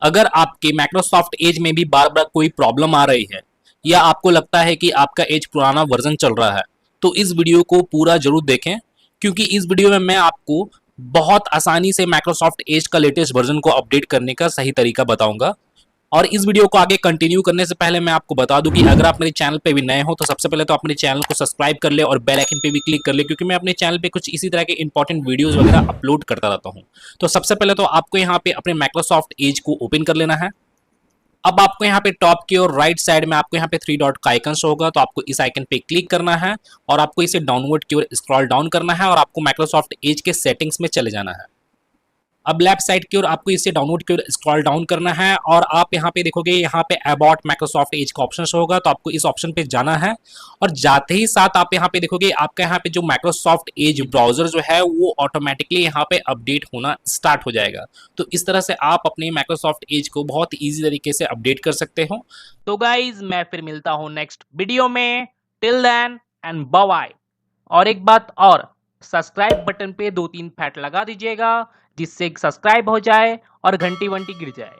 अगर आपके Microsoft Edge में भी बार बार कोई प्रॉब्लम आ रही है या आपको लगता है कि आपका एज पुराना वर्जन चल रहा है, तो इस वीडियो को पूरा जरूर देखें, क्योंकि इस वीडियो में मैं आपको बहुत आसानी से माइक्रोसॉफ्ट एज का लेटेस्ट वर्जन को अपडेट करने का सही तरीका बताऊंगा। और इस वीडियो को आगे कंटिन्यू करने से पहले मैं आपको बता दूं कि अगर आप मेरे चैनल पे भी नए हो तो सबसे पहले तो आप मेरे चैनल को सब्सक्राइब कर ले और बेल आइकन पे भी क्लिक कर ले, क्योंकि मैं अपने चैनल पे कुछ इसी तरह के इंपॉर्टेंट वीडियोस वगैरह अपलोड करता रहता हूं। तो सबसे पहले तो आपको यहाँ पे अपने माइक्रोसॉफ्ट एज को ओपन कर लेना है। अब आपको यहाँ पे टॉप की और राइट साइड में आपको यहाँ पे थ्री डॉट का आइकन शो होगा, तो आपको इस आइकन पे क्लिक करना है और आपको इसे डाउनवर्ड की ओर स्क्रॉल डाउन करना है और आपको माइक्रोसॉफ्ट एज के सेटिंग्स में चले जाना है। अब लेफ्ट साइड की ओर आपको इसे डाउनलोड की ओर स्क्रॉल डाउन करना है और आप यहाँ पे देखोगे यहाँ पे अबाउट माइक्रोसॉफ्ट एज का ऑप्शन होगा, तो आपको इस ऑप्शन पे जाना है। और जाते ही साथ आप यहाँ पे देखोगे आपका यहाँ पे जो माइक्रोसॉफ्ट एज ब्राउजर जो है वो ऑटोमेटिकली यहाँ पे अपडेट होना स्टार्ट हो जाएगा। तो इस तरह से आप अपने माइक्रोसॉफ्ट एज को बहुत ईजी तरीके से अपडेट कर सकते हो। तो गाइज मैं फिर मिलता हूँ नेक्स्ट वीडियो में। Till then and bye bye. और एक बात और, सब्सक्राइब बटन पे 2-3 फैट लगा दीजिएगा जिससे सब्सक्राइब हो जाए और घंटी वंटी गिर जाए।